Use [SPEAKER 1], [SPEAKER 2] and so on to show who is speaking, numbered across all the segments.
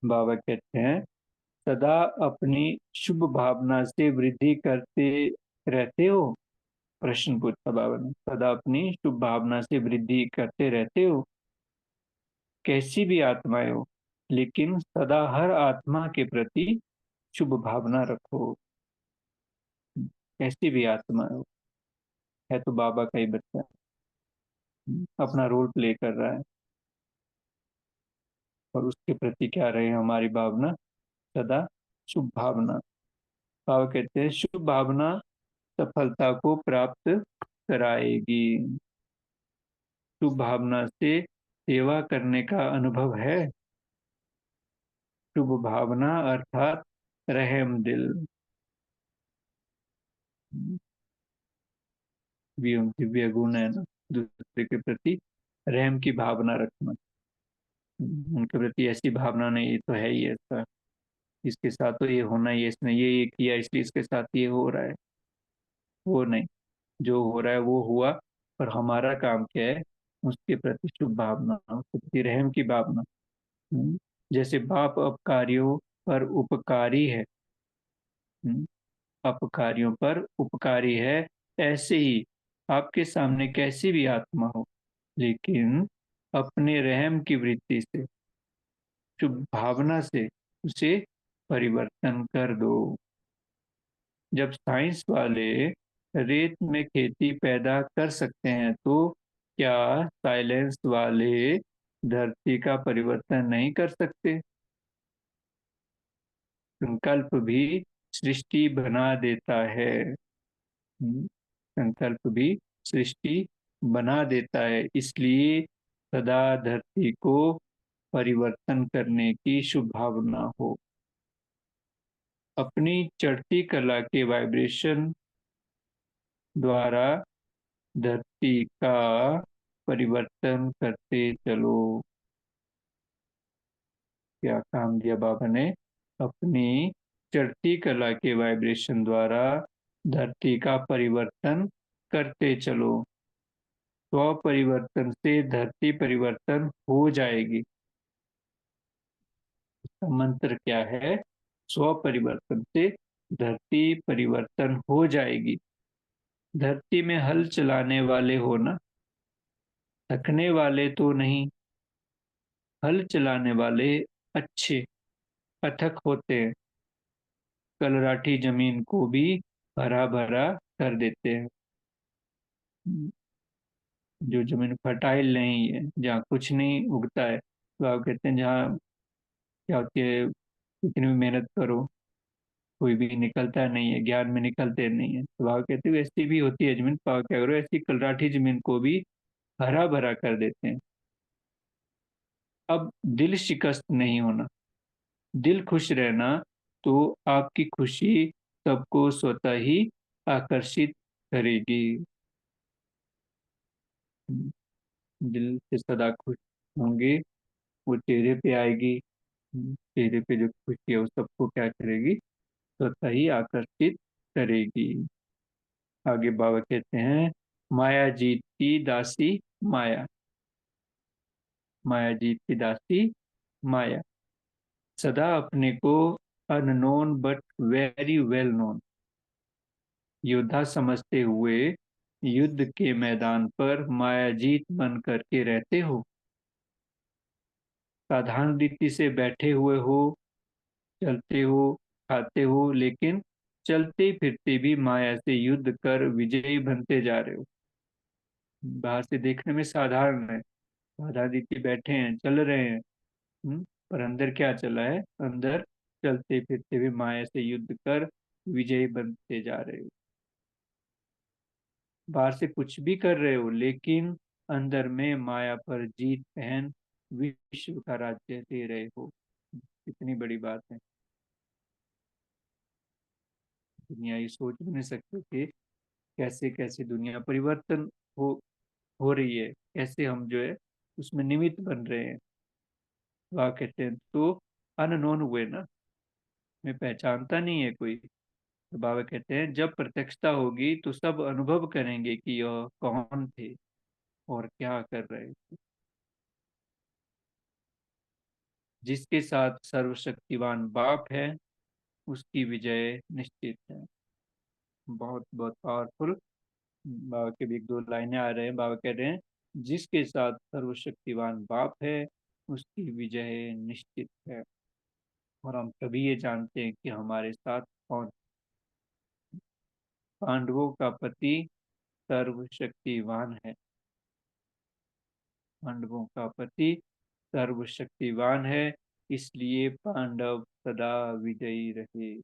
[SPEAKER 1] बाबा कहते हैं, सदा अपनी शुभ भावना से वृद्धि करते रहते हो। प्रश्न पूछा बाबा ने, सदा अपनी शुभ भावना से वृद्धि करते रहते हो, कैसी भी आत्माएं हो, लेकिन सदा हर आत्मा के प्रति शुभ भावना रखो। कैसी भी आत्मा है तो बाबा का ही बच्चा अपना रोल प्ले कर रहा है, और उसके प्रति क्या रहे हमारी भावना, सदा शुभ भावना। बाबा कहते हैं, शुभ भावना सफलता को प्राप्त कराएगी। शुभ भावना से सेवा करने का अनुभव है। शुभ भावना अर्थात रहम दिल, दिव्य गुण है ना, दूसरे के प्रति रहम की भावना रखना। उनके प्रति ऐसी भावना नहीं, ये तो है ही ऐसा, इसके साथ तो ये होना ही है, इसने ये किया इसलिए इसके साथ ये हो रहा है। वो नहीं, जो हो रहा है वो हुआ, पर हमारा काम क्या है, उसके प्रति शुभ भावना, उसके प्रति रहम की भावना। हम्म, जैसे बाप अपकारियों पर उपकारी है, हम्म, अपकारियों पर उपकारी है, ऐसे ही आपके सामने कैसी भी आत्मा हो, लेकिन अपने रहम की वृत्ति से, शुभ भावना से उसे परिवर्तन कर दो। जब साइंस वाले रेत में खेती पैदा कर सकते हैं, तो क्या साइलेंस वाले धरती का परिवर्तन नहीं कर सकते? संकल्प भी सृष्टि बना देता है। संकल्प भी सृष्टि बना देता है, इसलिए सदा धरती को परिवर्तन करने की शुभ भावना हो। अपनी चढ़ती कला के वाइब्रेशन द्वारा धरती का परिवर्तन करते चलो। क्या काम दिया बाबा ने, अपनी चढ़ती कला के वाइब्रेशन द्वारा धरती का परिवर्तन करते चलो। स्व परिवर्तन से धरती परिवर्तन हो जाएगी। इसका मंत्र क्या है? स्व परिवर्तन से धरती परिवर्तन हो जाएगी। धरती में हल चलाने वाले हो ना, थकने वाले तो नहीं। हल चलाने वाले अच्छे अथक होते हैं, कलराठी जमीन को भी भरा भरा कर देते हैं। जो जमीन फर्टाइल नहीं है, जहाँ कुछ नहीं उगता है, तो आप कहते हैं जहाँ क्या होती है, कितनी भी मेहनत करो कोई भी निकलता नहीं है, ज्ञान में निकलते नहीं है, तो आप कहते हैं वैसी भी होती है जमीन, तो आप क्या करो, ऐसी कलराठी जमीन को भी हरा भरा कर देते हैं। अब दिल शिकस्त नहीं होना, दिल खुश रहना, तो आपकी खुशी सबको स्वतः ही आकर्षित करेगी। दिल से सदा खुश होंगे, वो चेहरे पे आएगी। चेहरे पे जो खुशी है वो सबको क्या करेगी, स्वतः ही आकर्षित करेगी। आगे बाबा कहते हैं, माया जीत की दासी माया, माया जीत की दासी माया, सदा अपने को unknown but very well known योद्धा समझते हुए युद्ध के मैदान पर मायाजीत बन करके रहते हो। साधारण रीति से बैठे हुए हो, चलते हो, खाते हो, लेकिन चलते फिरते भी माया से युद्ध कर विजयी बनते जा रहे हो। बाहर से देखने में साधारण है, साधारण रीति बैठे हैं, चल रहे हैं, पर अंदर क्या चला है, अंदर चलते फिरते भी माया से युद्ध कर विजयी बनते जा रहे हो। बाहर से कुछ भी कर रहे हो, लेकिन अंदर में माया पर जीत पहन विश्व का राज्य दे रहे हो। कितनी बड़ी बात है। दुनिया ये सोच भी नहीं सकते कि कैसे कैसे दुनिया परिवर्तन हो हो रही है, कैसे हम जो है उसमें निमित्त बन रहे हैं। वह कहते हैं तो अननोन हुए ना, मैं पहचानता नहीं है कोई। तो बाबा कहते हैं, जब प्रत्यक्षता होगी तो सब अनुभव करेंगे कि यह कौन थे और क्या कर रहे थे। जिसके साथ सर्वशक्तिवान बाप है उसकी विजय निश्चित है। बहुत बहुत पावरफुल। बाबा के भी एक दो लाइनें आ रहे हैं। बाबा कह रहे हैं जिसके साथ सर्वशक्तिवान बाप है उसकी विजय निश्चित है। और हम सभी ये जानते हैं कि हमारे साथ कौन। पांडवों का पति सर्वशक्तिवान है। पांडवों का पति सर्वशक्तिवान है, इसलिए पांडव सदा विजयी रहे।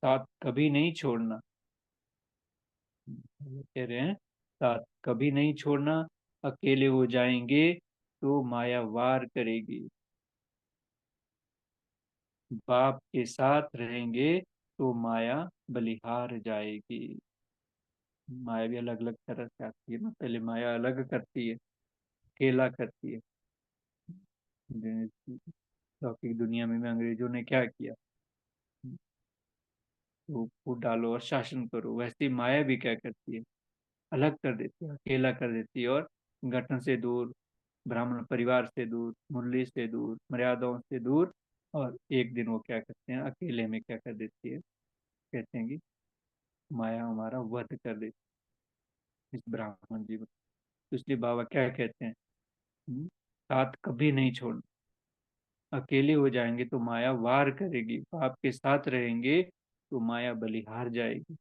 [SPEAKER 1] साथ कभी नहीं छोड़ना। वो कह रहे हैं साथ कभी नहीं छोड़ना। अकेले हो जाएंगे तो माया वार करेगी। बाप के साथ रहेंगे तो माया बलिहार जाएगी। माया भी अलग अलग तरह से आती है ना। पहले माया अलग करती है, अकेला करती है। लौकिक दुनिया में अंग्रेजों ने क्या किया, तो फूट डालो और शासन करो। वैसे ही माया भी क्या करती है, अलग कर देती है, अकेला कर देती है। और गठन से दूर, ब्राह्मण परिवार से दूर, मुरली से दूर, मर्यादाओं से दूर। और एक दिन वो क्या करते हैं, अकेले में क्या कर देती है, कहते हैं कि माया हमारा वध कर देती है इस ब्राह्मण जीवन। तो इसलिए बाबा क्या कहते हैं, साथ कभी नहीं छोड़ना। अकेले हो जाएंगे तो माया वार करेगी, बाप के साथ रहेंगे तो माया बलिहार जाएगी।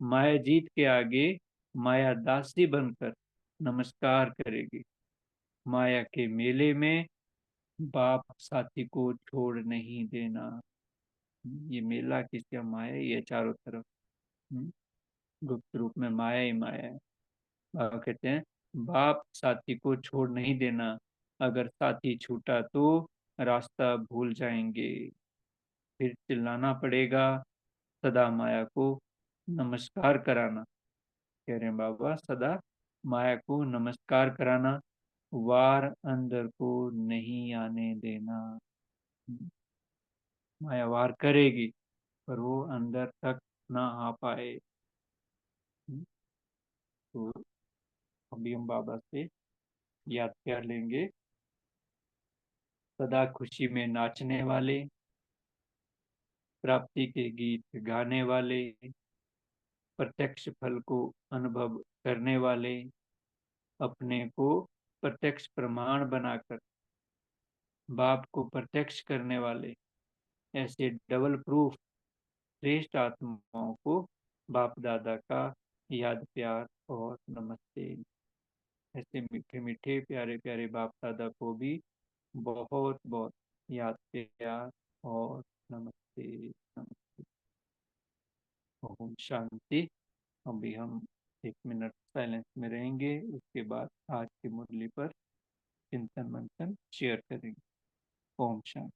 [SPEAKER 1] माया जीत के आगे माया दासी बनकर नमस्कार करेगी। माया के मेले में बाप साथी को छोड़ नहीं देना। ये मेला किसका, माया ही है चारों तरफ। हम्म, गुप्त रूप में माया ही माया है। बाबा कहते हैं बाप साथी को छोड़ नहीं देना। अगर साथी छूटा तो रास्ता भूल जाएंगे, फिर चिल्लाना पड़ेगा, सदा माया को नमस्कार कराना। कह रहे हैं बाबा सदा माया को नमस्कार कराना, वार अंदर को नहीं आने देना। माया वार करेगी पर वो अंदर तक ना आ पाए। तो अभी हम बाबा से याद कर लेंगे। सदा खुशी में नाचने वाले, प्राप्ति के गीत गाने वाले, प्रत्यक्ष फल को अनुभव करने वाले, अपने को प्रत्यक्ष प्रमाण बनाकर बाप को प्रत्यक्ष करने वाले, ऐसे डबल प्रूफ श्रेष्ठ आत्माओं को बाप दादा का याद प्यार और नमस्ते। ऐसे मीठे मीठे प्यारे प्यारे बाप दादा को भी बहुत बहुत याद प्यार और नमस्ते। नमस्ते। ओम शांति। अभी हम 1 मिनट साइलेंस में रहेंगे, उसके बाद आज की मुरली पर चिंतन मंथन शेयर करेंगे। ओम शांति।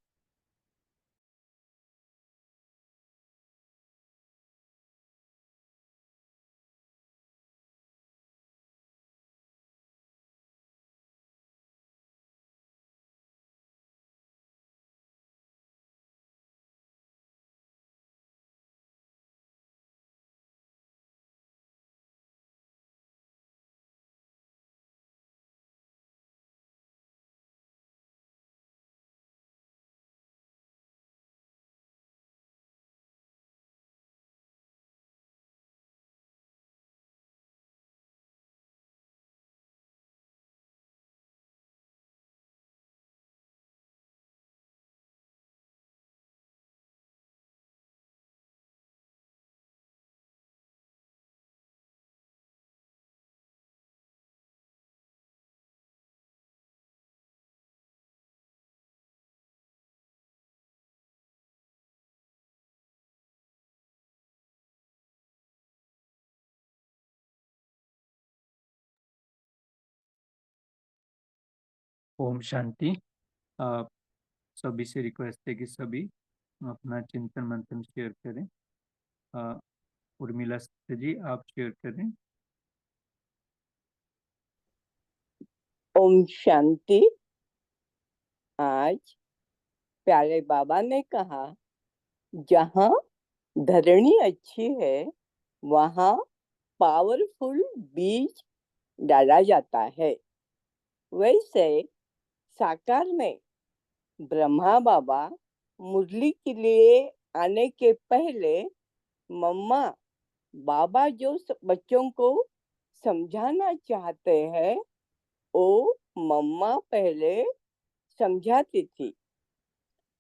[SPEAKER 1] ओम शांति। आप सभी से रिक्वेस्ट है कि सभी अपना चिंतन मंथन शेयर करें। उर्मिला जी आप शेयर करें।
[SPEAKER 2] ओम शांति। आज प्यारे बाबा ने कहा, जहाँ धरणी अच्छी है वहाँ पावरफुल बीज डाला जाता है। वैसे साकार में ब्रह्मा बाबा मुरली के लिए आने के पहले मम्मा बाबा जो बच्चों को समझाना चाहते हैं वो मम्मा पहले समझाती थी,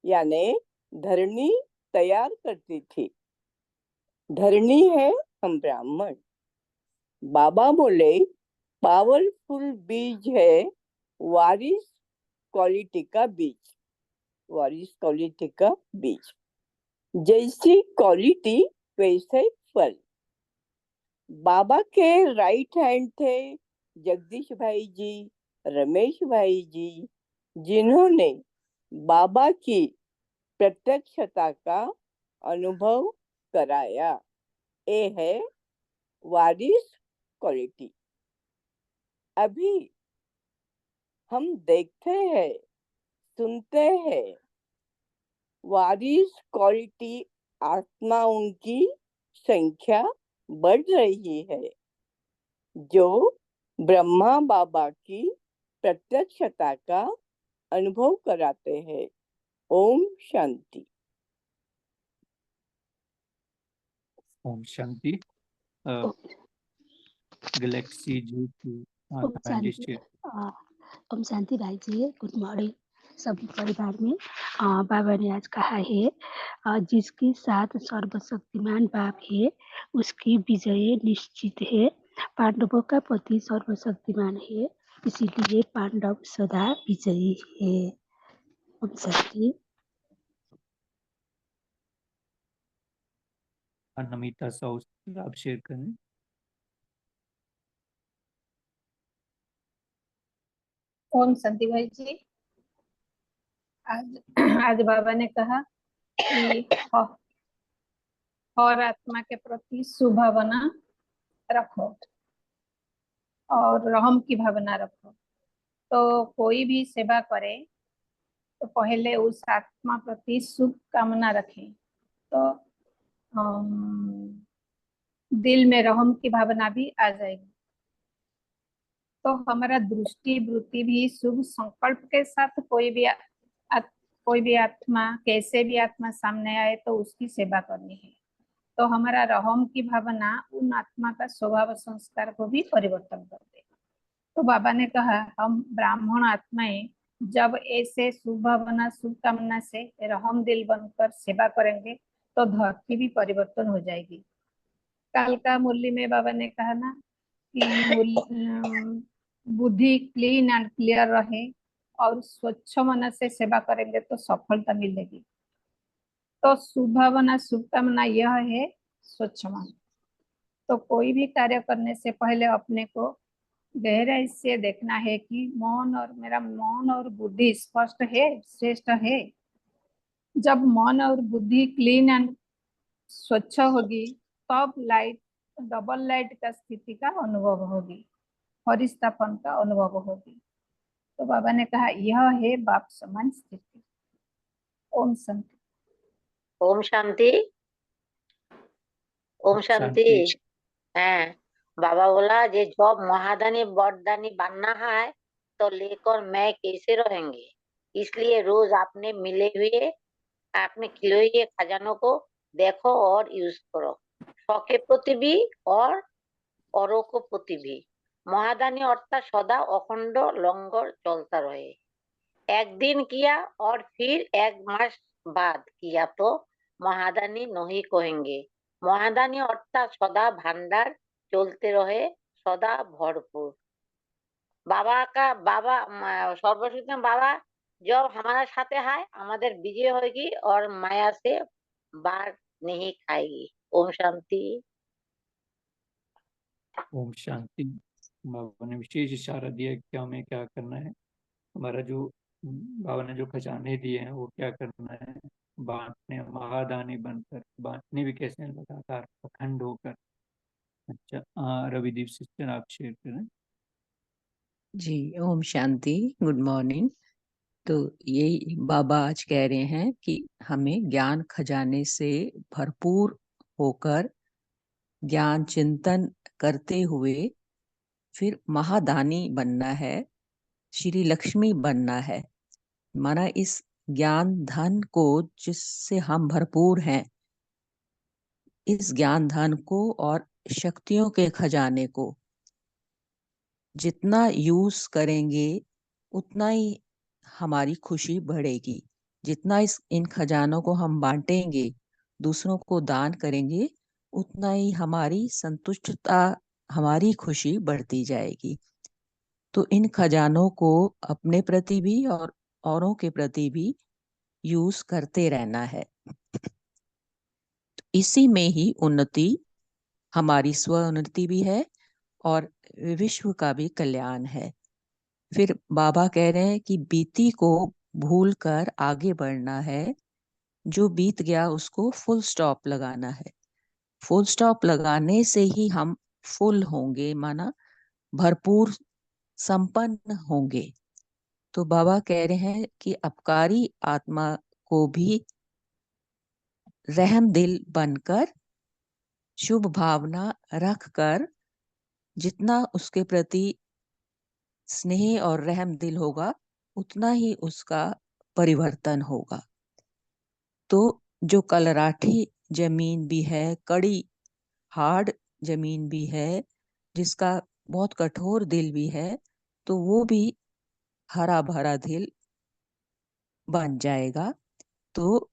[SPEAKER 2] यानी धरनी तैयार करती थी। धरनी है हम ब्राह्मण। बाबा बोले पावरफुल बीज है वारिस क्वालिटी का बीज। वारिस क्वालिटी का बीज, जैसी क्वालिटी वैसे फल। बाबा के राइट हैंड थे जगदीश भाई जी, रमेश भाई जी, जिन्होंने बाबा की प्रत्यक्षता का अनुभव कराया। ये है वारिस क्वालिटी। अभी हम देखते हैं, सुनते हैं, वारिस क्वालिटी आत्माओं की संख्या बढ़ रही है जो ब्रह्मा बाबा की प्रत्यक्षता का अनुभव कराते हैं। ओम शांति।
[SPEAKER 1] ओम शांति। गैलेक्सी जी की
[SPEAKER 3] ओम शांति। ओम शांति भाई जी, गुड मॉर्निंग सभी परिवार में। बाबा ने आज कहा है जिसके साथ सर्वशक्तिमान बाप है उसकी विजय निश्चित है। पांडवों का पति सर्वशक्तिमान है, इसीलिए पांडव सदा विजयी है। ओम शांति।
[SPEAKER 1] नमिता साहू आप शेयर करें।
[SPEAKER 4] ओम शांति भाई जी। आज बाबा ने कहा कि और आत्मा के प्रति सुभावना रखो और रहम की भावना रखो। तो कोई भी सेवा करे तो पहले उस आत्मा प्रति शुभ कामना रखें, तो दिल में रहम की भावना भी आ जाएगी। तो हमारा दृष्टि वृत्ति भी शुभ संकल्प के साथ कोई भी आत्मा, कैसे भी आत्मा सामने आए तो उसकी सेवा करनी है। तो हमारा रहम की भावना उन आत्मा का स्वभाव संस्कार को भी परिवर्तन कर देगा। तो बाबा ने कहा हम ब्राह्मण आत्माएं जब ऐसे शुभ भावना शुभ कामना से रहम दिल बनकर सेवा करेंगे तो धरती भी परिवर्तन हो जाएगी। कल का मुरली में बाबा ने कहा ना कि बुद्धि क्लीन एंड क्लियर रहे और स्वच्छ मन से सेवा करेंगे तो सफलता मिलेगी। तो शुभ भावना शुभ कामना यह है स्वच्छ मन। तो कोई भी कार्य करने से पहले अपने को गहराई से देखना है कि मेरा मन और बुद्धि स्पष्ट है, श्रेष्ठ है। जब मन और बुद्धि क्लीन एंड स्वच्छ होगी तब डबल लाइट का स्थिति का अनुभव होगी, हरिस्थापन का अनुभव होगी। तो बाबा ने कहा यह है बाप समान स्थिति। ओम शांति।
[SPEAKER 5] ओम शांति। ओम शांति। हाँ, बाबा बोला जे जब महादानी बरदानी बनना है तो लेकर मैं कैसे रहेंगे, इसलिए रोज आपने मिले हुए आपने खिले हुए खजानों को देखो और यूज करो, शौके प्रति भी और औरों को प्रति भी। महादानी अर्थात सदा अखंड लंगर चलता रहे। एक दिन किया और फिर एक मास बाद किया तो महादानी नहीं कहेंगे। महादानी अर्थात सदा भंडार चलते रहे, सदा भरपूर। बाबा सर्वशक्ति बाबा जब हमारा साथे है हमारे विजय होगी और माया से बाढ़ नहीं खाएगी। ओम शांति।
[SPEAKER 1] ओम शांति। बाबा ने विशेष इशारा दिया कि हमें क्या करना है। हमारा जो बाबा ने जो खजाने दिए हैं वो क्या करना है, बांटने, महादानी बनकर बांटने भी कैसे हैं, लगातार अखंड होकर। अच्छा, रविदीप सिस्टर आप शेयर करें।
[SPEAKER 6] जी ओम शांति, गुड मॉर्निंग। तो यही बाबा आज कह रहे हैं कि हमें ज्ञान खजाने से भरपूर होकर ज्ञान चिंतन करते हुए फिर महादानी बनना है, श्री लक्ष्मी बनना है। माना इस ज्ञान धन को, जिससे हम भरपूर हैं, इस ज्ञान धन को और शक्तियों के खजाने को जितना यूज करेंगे उतना ही हमारी खुशी बढ़ेगी। जितना इन खजानों को हम बांटेंगे, दूसरों को दान करेंगे, उतना ही हमारी संतुष्टता, हमारी खुशी बढ़ती जाएगी। तो इन खजानों को अपने प्रति भी और औरों के प्रति भी यूज करते रहना है। इसी में ही उन्नति, हमारी स्व उन्नति भी है और विश्व का भी कल्याण है। फिर बाबा कह रहे हैं कि बीती को भूल कर आगे बढ़ना है, जो बीत गया उसको फुल स्टॉप लगाना है। फुल स्टॉप लगाने से ही हम फुल होंगे, माना भरपूर संपन्न होंगे। तो बाबा कह रहे हैं कि अपकारी आत्मा को भी रहम दिल बनकर, शुभ भावना रखकर, जितना उसके प्रति स्नेह और रहम दिल होगा उतना ही उसका परिवर्तन होगा। तो जो कलराठी जमीन भी है, कड़ी हार्ड जमीन भी है, जिसका बहुत कठोर दिल भी है, तो वो भी हरा भरा दिल बन जाएगा। तो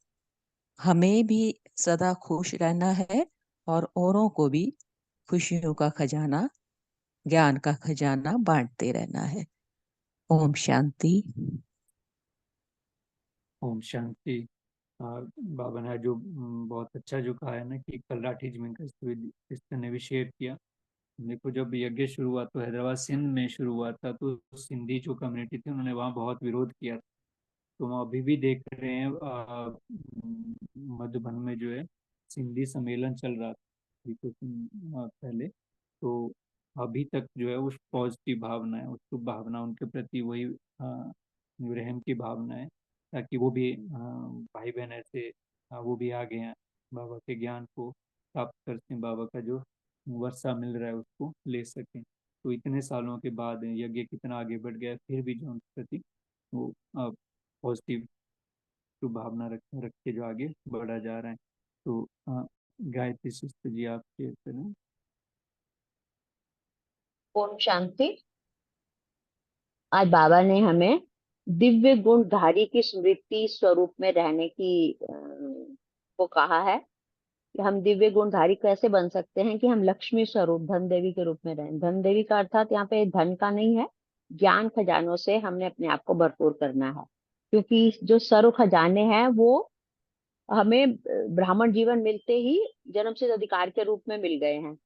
[SPEAKER 6] हमें भी सदा खुश रहना है और औरों को भी खुशियों का खजाना, ज्ञान का खजाना बांटते रहना है। ओम शांति।
[SPEAKER 1] ओम शांति। बाबा ने जो बहुत अच्छा जो कहा है ना कि कलराठी जमीन का इसने भी शेयर किया। देखो, जब यज्ञ शुरू हुआ तो हैदराबाद सिंध में शुरू हुआ था, तो सिंधी जो कम्युनिटी थी उन्होंने वहाँ बहुत विरोध किया। तो हम अभी भी देख रहे हैं, मधुबन में जो है सिंधी सम्मेलन चल रहा था अभी कुछ पहले। तो अभी तक जो है उस पॉजिटिव भावना है, उस शुभ भावना उनके प्रति, वही रहम की भावना है, ताकि वो भी भाई बहन ऐसे वो भी आगे हैं, बाबा के ज्ञान को प्राप्त कर सकें, बाबा का जो वर्षा मिल रहा है उसको ले सकें। तो इतने सालों के बाद यज्ञ कितना आगे बढ़ गया है, फिर भी जो उनके प्रति वो पॉजिटिव शुभ भावना रख के जो आगे बढ़ा जा रहा है। तो गायत्री सिस्टर जी, आप शेयर करें।
[SPEAKER 7] ओम शांति। आज बाबा ने हमें दिव्य गुणधारी की स्मृति स्वरूप में रहने की को कहा है कि हम दिव्य गुणधारी कैसे बन सकते हैं, कि हम लक्ष्मी स्वरूप धन देवी के रूप में रहें। धन देवी का अर्थात यहाँ पे धन का नहीं है, ज्ञान खजानों से हमने अपने आप को भरपूर करना है। क्योंकि जो सर्व खजाने हैं वो हमें ब्राह्मण जीवन मिलते ही जन्म सिद्ध अधिकार के रूप में मिल गए हैं।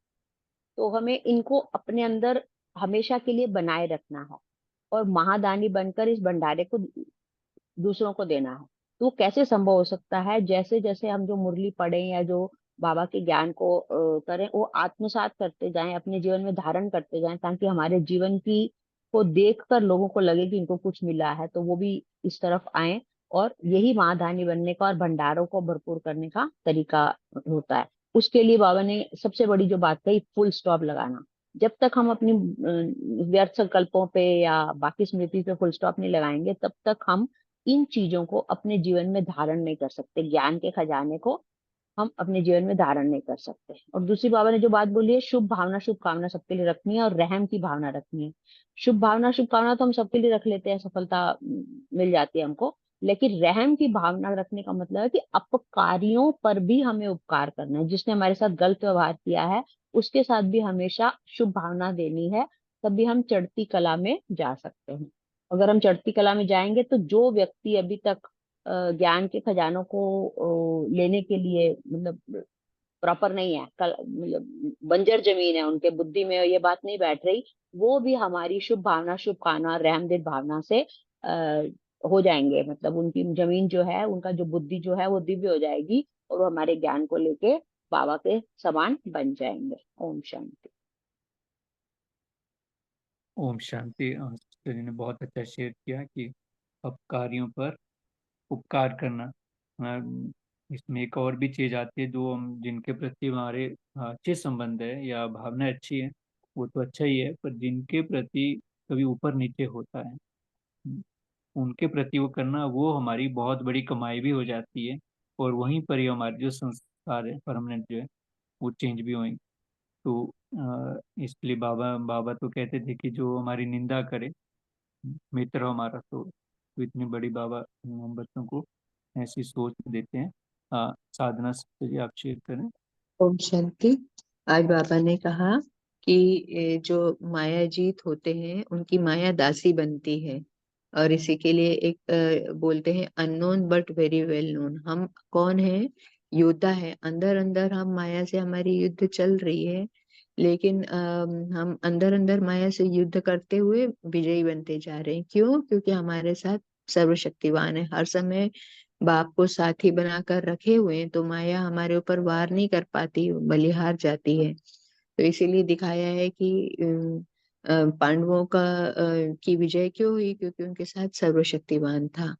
[SPEAKER 7] तो हमें इनको अपने अंदर हमेशा के लिए बनाए रखना है और महादानी बनकर इस भंडारे को दूसरों को देना है। तो कैसे संभव हो सकता है? जैसे जैसे हम जो मुरली पढ़े या जो बाबा के ज्ञान को करें, वो आत्मसात करते जाएं, अपने जीवन में धारण करते जाएं, ताकि हमारे जीवन की को देखकर लोगों को लगे कि इनको कुछ मिला है, तो वो भी इस तरफ आए। और यही महादानी बनने का और भंडारों को भरपूर करने का तरीका होता है। उसके लिए बाबा ने सबसे बड़ी जो बात कही, फुल स्टॉप लगाना। जब तक हम अपनी व्यर्थ संकल्पों पे या बाकी स्मृति पे फुल स्टॉप नहीं लगाएंगे, तब तक हम इन चीजों को अपने जीवन में धारण नहीं कर सकते। ज्ञान के खजाने को हम अपने जीवन में धारण नहीं कर सकते। और दूसरी बाबा ने जो बात बोली है, शुभ भावना शुभ कामना सबके लिए रखनी है और रहम की भावना रखनी है। शुभ भावना शुभ कामना तो हम सबके लिए रख लेते हैं, सफलता मिल जाती है हमको। लेकिन रहम की भावना रखने का मतलब है कि अपकारियों पर भी हमें उपकार करना है। जिसने हमारे साथ गलत व्यवहार किया है उसके साथ भी हमेशा शुभ भावना देनी है, तभी हम चढ़ती कला में जा सकते हैं। अगर हम चढ़ती कला में जाएंगे तो जो व्यक्ति अभी तक ज्ञान के खजानों को लेने के लिए मतलब प्रॉपर नहीं है, मतलब बंजर जमीन है, उनके बुद्धि में ये बात नहीं बैठ रही, वो भी हमारी शुभ भावना शुभ कामना रहमदिल भावना से हो जाएंगे। मतलब उनकी जमीन जो है, उनका जो बुद्धि जो है वो दिव्य हो जाएगी और वो हमारे ज्ञान को लेके बाबा के समान बन जाएंगे। ओम शांति।
[SPEAKER 1] ओम शांति। सिस्टर जी ने बहुत अच्छा शेयर किया कि अपकारियों पर उपकार करना। इसमें एक और भी चीज आती है, जो हम जिनके प्रति हमारे अच्छे संबंध है या भावना अच्छी है, वो तो अच्छा ही है, पर जिनके प्रति कभी ऊपर नीचे होता है, उनके प्रति वो करना, वो हमारी बहुत बड़ी कमाई भी हो जाती है। और वहीं पर ही हमारे जो संस्कार है परमानेंट जो है वो चेंज भी होंगे। तो इसलिए बाबा बाबा तो कहते थे कि जो हमारी निंदा करे मित्र हमारा, तो इतनी बड़ी बाबा हम बच्चों को ऐसी सोच देते हैं। साधना से आप शेयर करें।
[SPEAKER 6] ओम शांति। आज बाबा ने कहा कि जो माया जीत होते हैं उनकी माया दासी बनती है। और इसी के लिए एक बोलते हैं unknown but very well known. हम कौन है? योद्धा है। अंदर अंदर हम माया से, हमारी युद्ध चल रही है, लेकिन हम अंदर अंदर माया से युद्ध करते हुए विजयी बनते जा रहे हैं। क्यों? क्योंकि हमारे साथ सर्वशक्तिवान है, हर समय बाप को साथी बनाकर रखे हुए हैं, तो माया हमारे ऊपर वार नहीं कर पाती, बलिहार जाती है। तो इसीलिए दिखाया है कि पांडवों की विजय क्यों हुई? क्योंकि उनके साथ सर्वशक्तिवान था।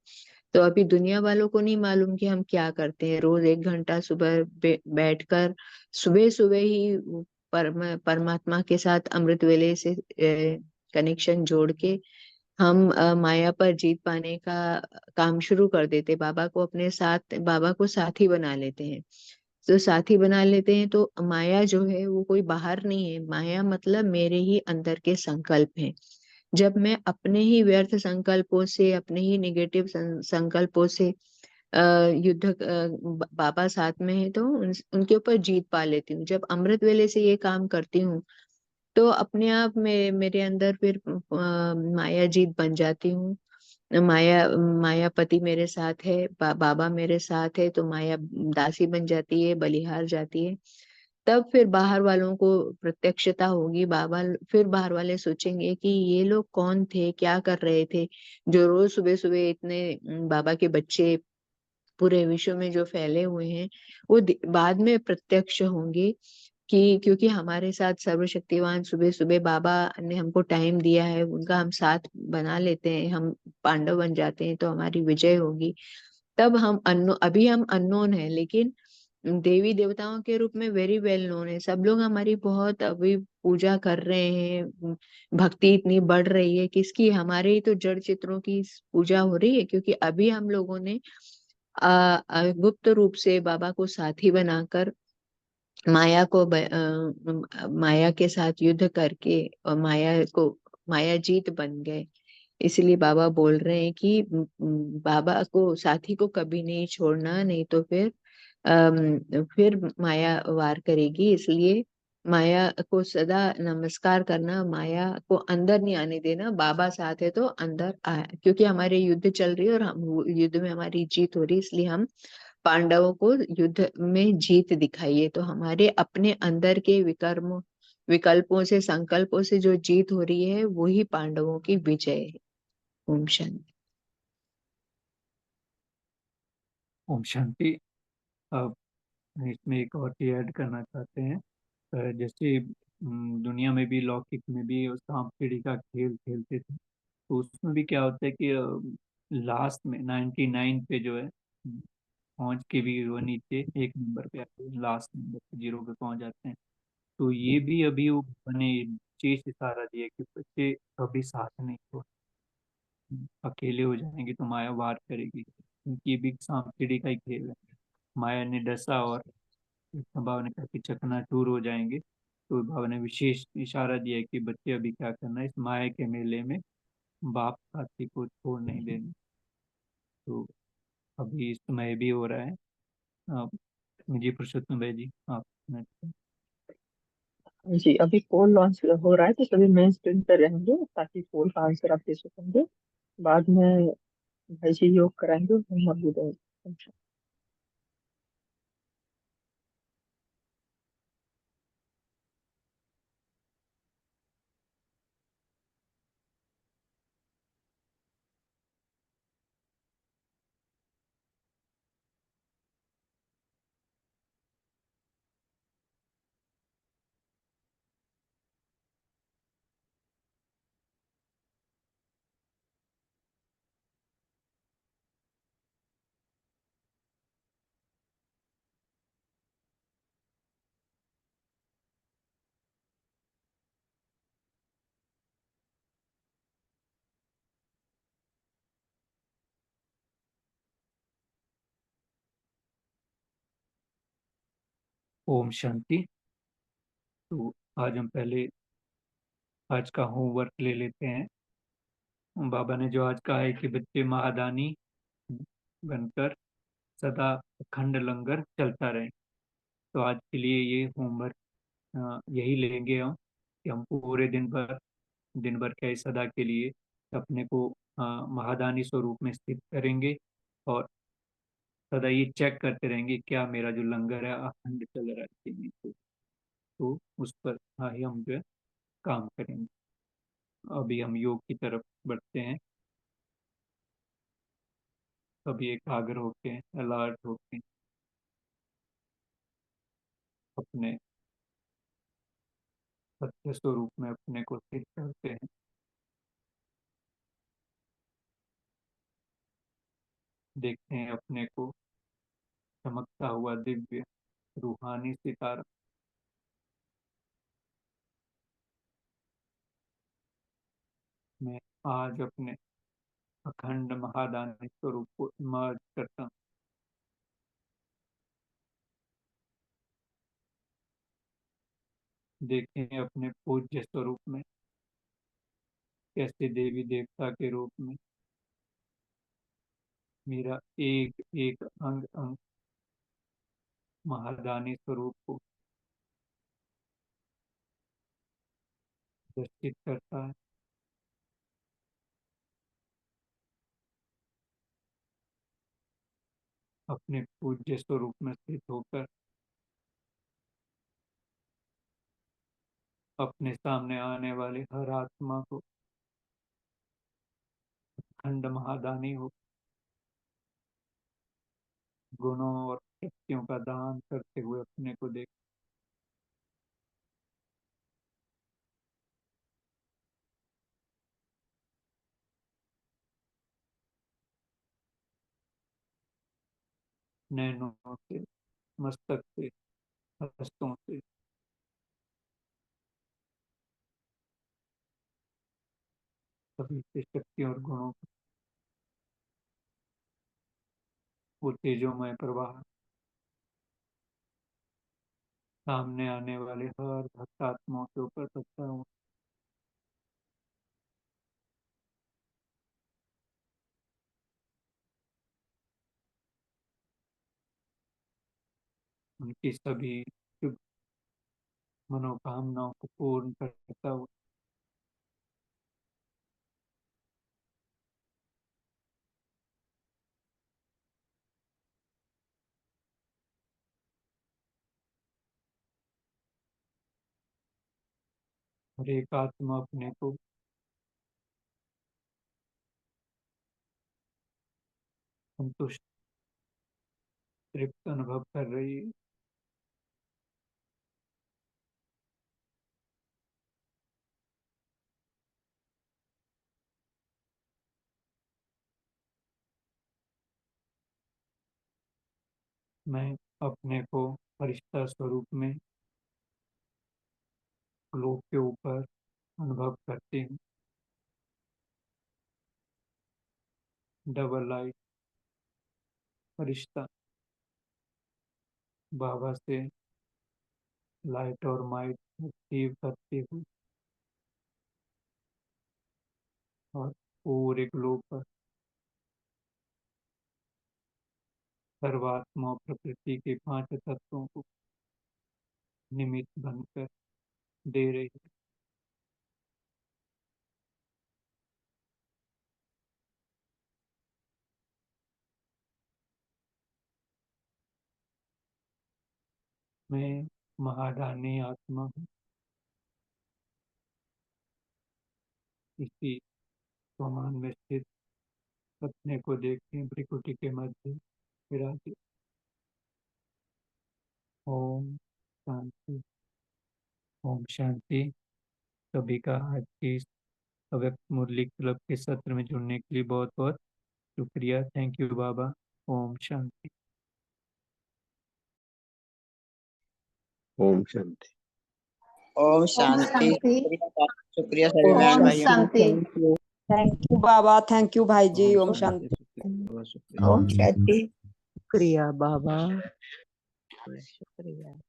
[SPEAKER 6] तो अभी दुनिया वालों को नहीं मालूम कि हम क्या करते हैं। रोज 1 घंटा सुबह बैठकर सुबह सुबह ही परमात्मा के साथ अमृत वेले से कनेक्शन जोड़ के हम माया पर जीत पाने का काम शुरू कर देते। बाबा को अपने साथ, बाबा को साथी बना लेते हैं। तो साथी बना लेते हैं तो माया जो है वो कोई बाहर नहीं है। माया मतलब मेरे ही अंदर के संकल्प हैं। जब मैं अपने ही व्यर्थ संकल्पों से, अपने ही निगेटिव संकल्पों से युद्ध बाबा साथ में है तो उनके ऊपर जीत पा लेती हूँ। जब अमृत वेले से ये काम करती हूँ तो अपने आप में मेरे अंदर फिर माया जीत बन जाती हूँ। मायापति मेरे साथ है, बाबा मेरे साथ है, तो माया दासी बन जाती है, बलिहार जाती है। तब फिर बाहर वालों को प्रत्यक्षता होगी। फिर बाहर वाले सोचेंगे कि ये लोग कौन थे, क्या कर रहे थे, जो रोज सुबह सुबह इतने बाबा के बच्चे पूरे विश्व में जो फैले हुए हैं, वो बाद में प्रत्यक्ष होंगे। कि क्योंकि हमारे साथ सर्वशक्तिवान सुबह सुबह बाबा ने हमको टाइम दिया है, उनका हम साथ बना लेते हैं, हम पांडव बन जाते हैं, तो हमारी विजय होगी। तब हम अभी हम अननोन है, लेकिन देवी देवताओं के रूप में वेरी वेल नोन है। सब लोग हमारी बहुत अभी पूजा कर रहे हैं। भक्ति इतनी बढ़ रही है किसकी? हमारे ही तो जड़ चित्रों की पूजा हो रही है। क्योंकि अभी हम लोगों ने गुप्त रूप से बाबा को साथी बनाकर माया के साथ युद्ध करके और माया जीत बन गए। इसलिए बाबा बोल रहे हैं कि बाबा को, साथी को कभी नहीं छोड़ना, नहीं तो फिर माया वार करेगी। इसलिए माया को सदा नमस्कार करना, माया को अंदर नहीं आने देना। बाबा साथ है तो अंदर आए, क्योंकि हमारे युद्ध चल रही है और हम युद्ध में हमारी जीत हो रही है। इसलिए हम पांडवों को युद्ध में जीत दिखाइए। तो हमारे अपने अंदर के विकल्पों से, संकल्पों से जो जीत हो रही है वही पांडवों की विजय है। ओम शांति।
[SPEAKER 1] ओम शांति। अब इसमें एक और चीज ऐड करना चाहते हैं। जैसे दुनिया में भी, लौकिक में भी सांप सीढ़ी का खेल खेलते थे, तो उसमें भी क्या होता है कि लास्ट में 99 पे जो है पहुंच के भी वो नीचे 1 नंबर पे आते हैं, लास्ट नंबर पे 0 पे पहुंच जाते हैं। तो ये भी अभी वो बने चीज इशारा दिया कि बच्चे कभी साथ नहीं छोड़, अकेले हो जाएंगे तो माया वार करेगी, क्योंकि ये भी सांप सीढ़ी का ही खेल है। माया ने डसा और बाबा ने कहा कि चकनाचूर हो जाएंगे। तो बाबा ने विशेष इशारा दिया है कि बच्चे अभी क्या करना है, इस माया के मेले में बाप साथी को छोड़ नहीं देना। तो अभी इस समय भी हो रहा है। आप जी पुरुषोत्तम भाई जी, आप
[SPEAKER 8] जी, अभी पोल लॉन्च हो रहा है तो सभी मेन स्क्रीन पर रहेंगे ताकि पोल का आंसर आप दे सकेंगे। बाद में भाई जी योग कराएंगे, हम मौजूद रहेंगे।
[SPEAKER 1] ओम शांति। तो आज हम पहले आज का होमवर्क ले लेते हैं। बाबा ने जो आज कहा है कि बच्चे महादानी बनकर सदा अखंड लंगर चलता रहे। तो आज के लिए ये होमवर्क यही लेंगे हम कि हम पूरे दिन भर क्या सदा के लिए अपने को महादानी स्वरूप में स्थित करेंगे और सदा ये चेक करते रहेंगे क्या मेरा जो लंगर है अखंड चल रहा है कि नहीं। तो उस पर ही हम जो है काम करेंगे। अभी हम योग की तरफ बढ़ते हैं। अभी एकाग्र होके अलर्ट होके अपने सत्य स्वरूप में अपने को स्थित करते हैं। देखते हैं अपने को चमकता हुआ दिव्य रूहानी सितारा। मैं आज अपने अखंड महादानी स्वरूप को इमर्ज करता हूँ। देखें अपने पूज्य स्वरूप में कैसे देवी देवता के रूप में मेरा एक एक अंग अंग महादानी स्वरूप को दर्शित करता है। अपने पूज्य स्वरूप में स्थित होकर अपने सामने आने वाले हर आत्मा को अखंड महादानी हो गुणों और शक्तियों का दान करते हुए अपने को देख। नैनों से, मस्तक से, हस्तों से सभी से शक्ति और गुणों को तेजोमय प्रवाह सामने आने वाले हर भक्त आत्माओं के ऊपर करता हूँ। उनकी सभी शुभ मनोकामनाओं को पूर्ण करता हूँ। हर एक आत्मा अपने को संतुष्ट तृप्त अनुभव कर रही है। मैं अपने को फरिश्ता स्वरूप में ग्लोब के ऊपर अनुभव करती हूँ। डबल लाइट फरिश्ता बाबा से लाइट और माइट रिसीव करती हूँ और पूरे ग्लोब पर सर्वात्मा प्रकृति के 5 तत्वों को निमित्त बनकर दे रही है। मैं महादानी आत्मा हूँ। इसी समान में स्थित अपने को देखते भ्रिकुटी के मध्य विराजित। ओम शांति। ओम शांति। सभी का आज की अव्यक्त मुरली क्लब के सत्र में जुड़ने के लिए बहुत बहुत शुक्रिया। थैंक यू बाबा। ओम शांति।
[SPEAKER 9] ओम शांति।
[SPEAKER 10] ओम
[SPEAKER 4] ओम
[SPEAKER 10] शांति।
[SPEAKER 4] शांति।
[SPEAKER 10] शुक्रिया सभी
[SPEAKER 8] ओम
[SPEAKER 10] बहन
[SPEAKER 4] ओम
[SPEAKER 10] भाइयों।
[SPEAKER 4] शांति।
[SPEAKER 8] थैंक यू बाबा, थैंक यू भाई जी। ओम
[SPEAKER 9] शांति।
[SPEAKER 8] शांति।
[SPEAKER 9] शुक्रिया।
[SPEAKER 10] ओम शांति।
[SPEAKER 6] शुक्रिया बाबा, शुक्रिया।